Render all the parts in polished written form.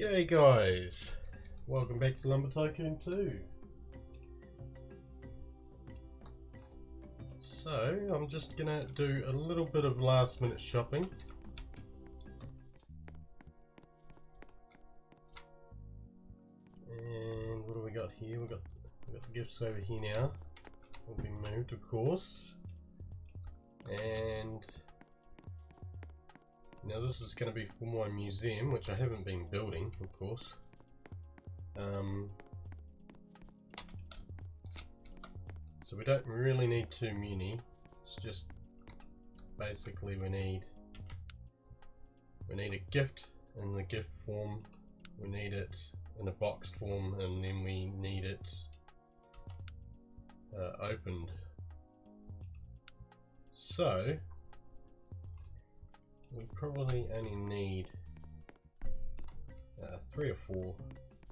G'day guys, welcome back to Lumber Tycoon 2. So I'm just gonna do a little bit of last minute shopping. And what do we got here? We got the gifts over here now. Will be moved, of course. And now this is going to be for my museum, which I haven't been building, of course. So we don't really need too many. It's just basically we need a gift in the gift form, we need it in a boxed form, and then we need it opened. So we probably only need 3 or 4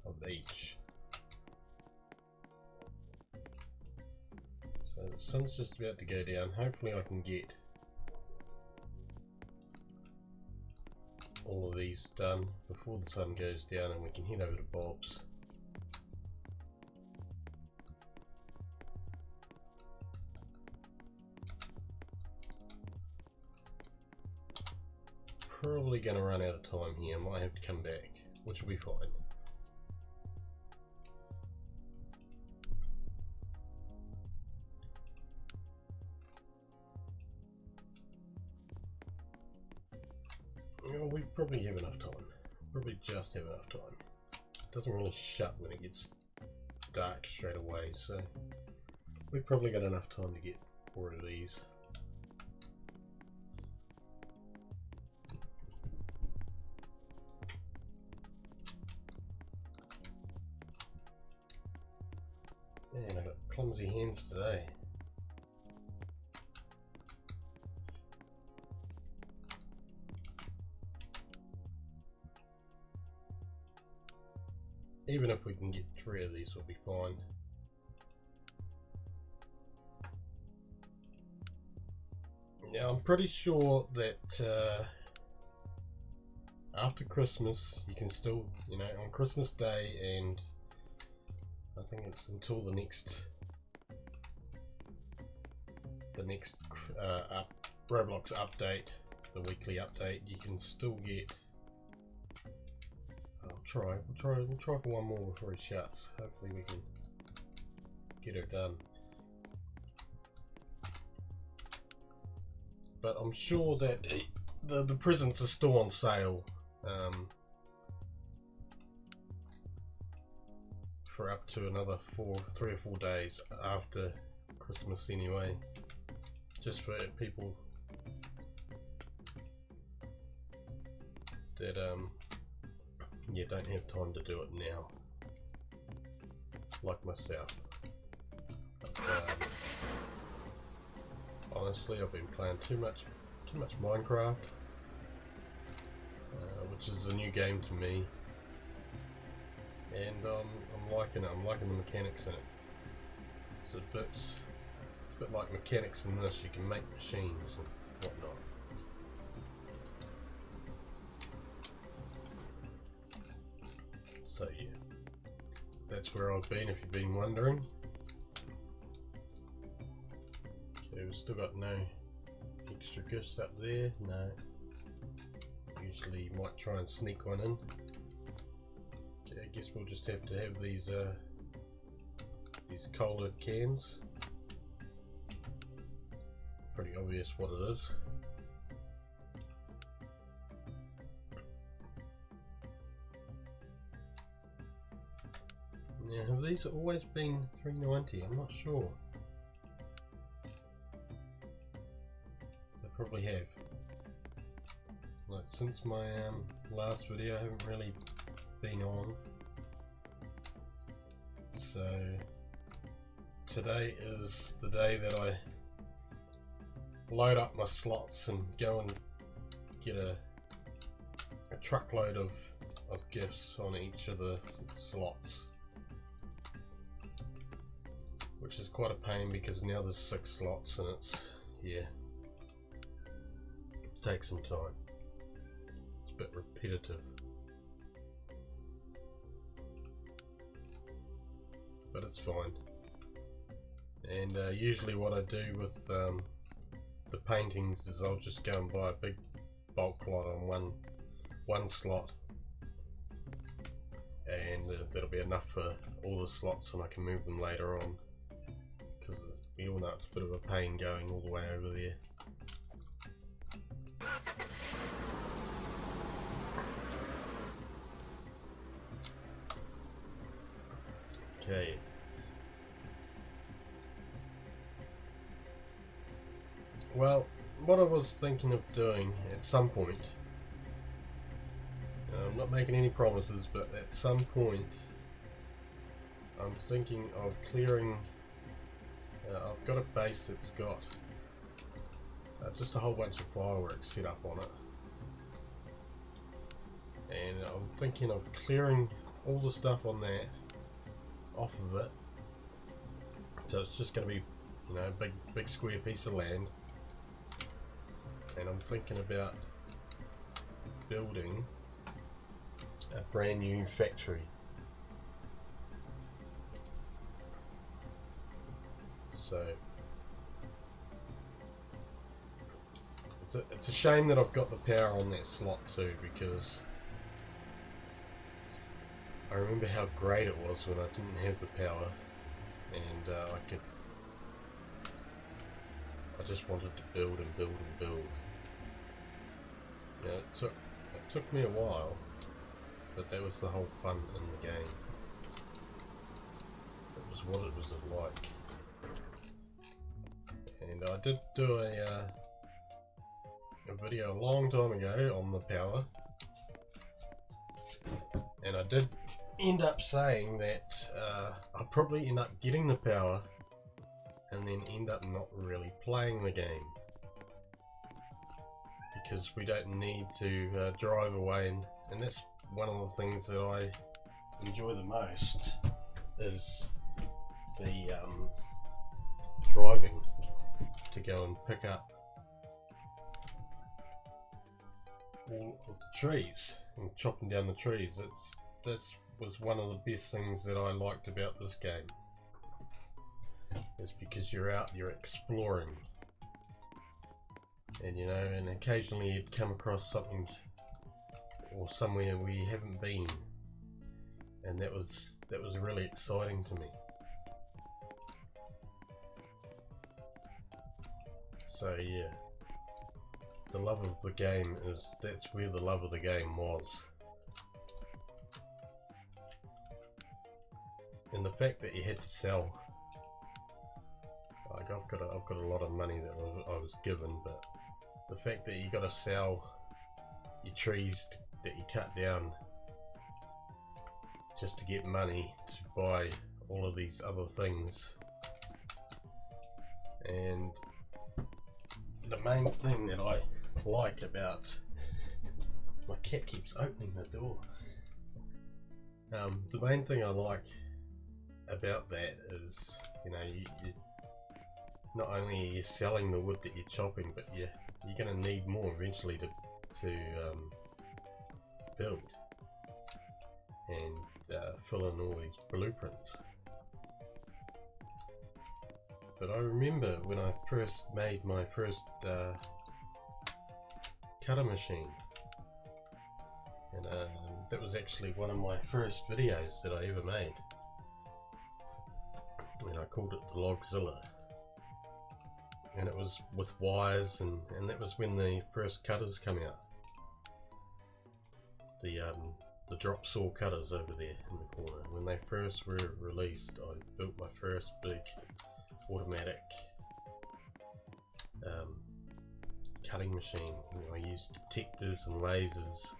of each. So the sun's just about to go down. Hopefully I can get all of these done before the sun goes down and we can head over to Bob's. Probably going to run out of time here, might have to come back, which will be fine. Well, we probably have enough time, probably just have enough time. It doesn't really shut when it gets dark straight away, so we've probably got enough time to get 4 of these. Man, I got clumsy hands today. Even if we can get 3 of these, we'll be fine. Now I'm pretty sure that after Christmas you can still, on Christmas Day, and I think it's until the next Roblox update, the weekly update, you can still get. We'll try for one more before he shuts. Hopefully we can get it done. But I'm sure that the presents are still on sale for up to another 3 or 4 days after Christmas anyway, just for people that don't have time to do it now, like myself. But, honestly, I've been playing too much Minecraft, which is a new game to me, and I'm liking it. I'm liking the mechanics in it. It's a bit like mechanics in this. You can make machines and whatnot. So yeah, that's where I've been, if you've been wondering. Okay, we've still got no extra gifts up there. No. Usually you might try and sneak one in. Okay, I guess we'll just have to have these cola cans. Pretty obvious what it is. Now, have these always been $3.90? I'm not sure. They probably have. Like, since my last video, I haven't really been on. So today is the day that I load up my slots and go and get a truckload of gifts on each of the slots, which is quite a pain because now there's 6 slots and it takes some time. It's a bit repetitive. it's fine. And usually what I do with the paintings is I'll just go and buy a big bulk lot on one slot, and that'll be enough for all the slots, and I can move them later on, because we all know it's a bit of a pain going all the way over there. Okay. Well, what I was thinking of doing at some point, I'm not making any promises, but at some point I'm thinking of clearing, I've got a base that's got just a whole bunch of fireworks set up on it, and I'm thinking of clearing all the stuff on that off of it, so it's just going to be, you know, a big square piece of land. And I'm thinking about building a brand new factory. So it's a shame that I've got the power on that slot too, because I remember how great it was when I didn't have the power, and I just wanted to build and build and build. Yeah, it took me a while, but that was the whole fun in the game. It was what it was like. And I did do a video a long time ago on the power, and I did end up saying that I'll probably end up getting the power and then end up not really playing the game, because we don't need to drive away, and that's one of the things that I enjoy the most, is the driving to go and pick up all of the trees and chopping down the trees. This was one of the best things that I liked about this game, is because you're out, you're exploring, and you know, and occasionally you'd come across something or somewhere where you haven't been, and that was really exciting to me. So yeah, the love of the game that's where the love of the game was. And the fact that you had to sell, like I've got a lot of money that I was given, but the fact that you got to sell your trees that you cut down just to get money to buy all of these other things. And the main thing that I like about, my cat keeps opening the door. The main thing I like about that is, you know, you not only are you selling the wood that you're chopping, but you're going to need more eventually to build and fill in all these blueprints. But I remember when I first made my first cutter machine, and that was actually one of my first videos that I ever made, and I called it the Logzilla, and it was with wires, and that was when the first cutters come out, the drop saw cutters over there in the corner. When they first were released, I built my first big automatic cutting machine. I used detectors and lasers.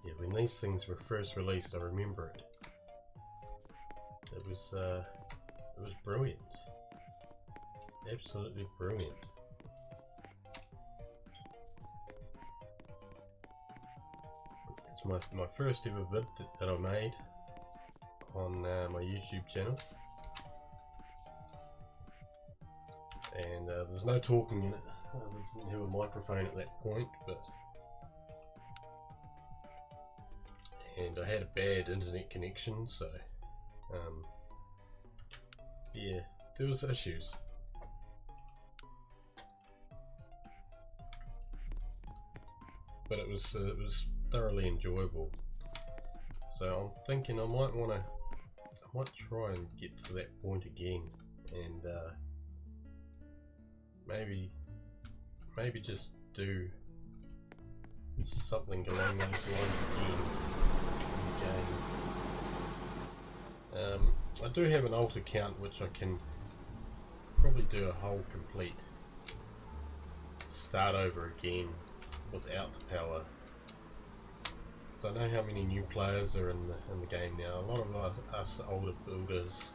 Yeah, when these things were first released, I remember it. It was brilliant, absolutely brilliant. It's my first ever vid that I made on my YouTube channel. And there's no talking in it. We didn't have a microphone at that point, and I had a bad internet connection, so yeah, there was issues. But it was thoroughly enjoyable. So I'm thinking I might try and get to that point again, and maybe just do something along those lines again in the game. I do have an alt account which I can probably do a whole complete start over again without the power. So I know how many new players are in the game now. A lot of us older builders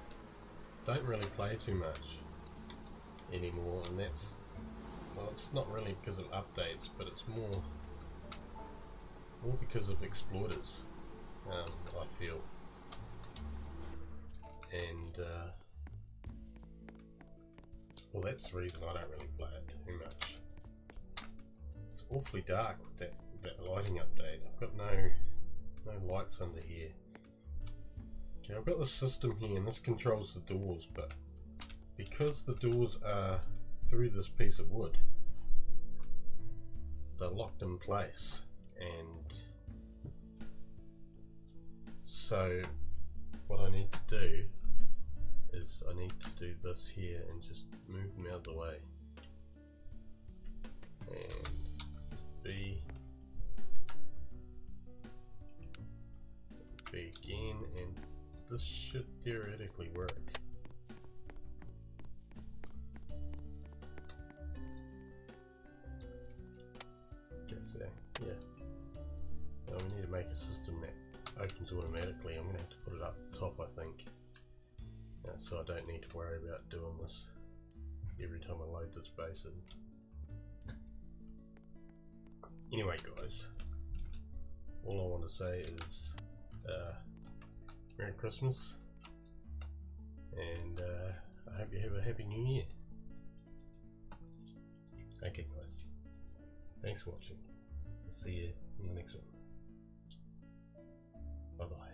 don't really play too much anymore, and that's, well, it's not really because of updates, but it's more because of exploiters, I feel. And well, that's the reason I don't really play it too much. It's awfully dark with that lighting update. I've got no lights under here. Okay, I've got the system here, and this controls the doors, but because the doors are through this piece of wood, they're locked in place, and so what I need to do is I need to do this here and just move them out of the way, and B again, and this should theoretically work. Okay, so yeah, now we need to make a system that opens automatically. I'm going to have to put it up top, I think, so I don't need to worry about doing this every time I load this basin. Anyway guys, all I want to say is Merry Christmas, and I hope you have a Happy New Year. Okay guys, thanks for watching. I'll see you in the next one. Bye bye.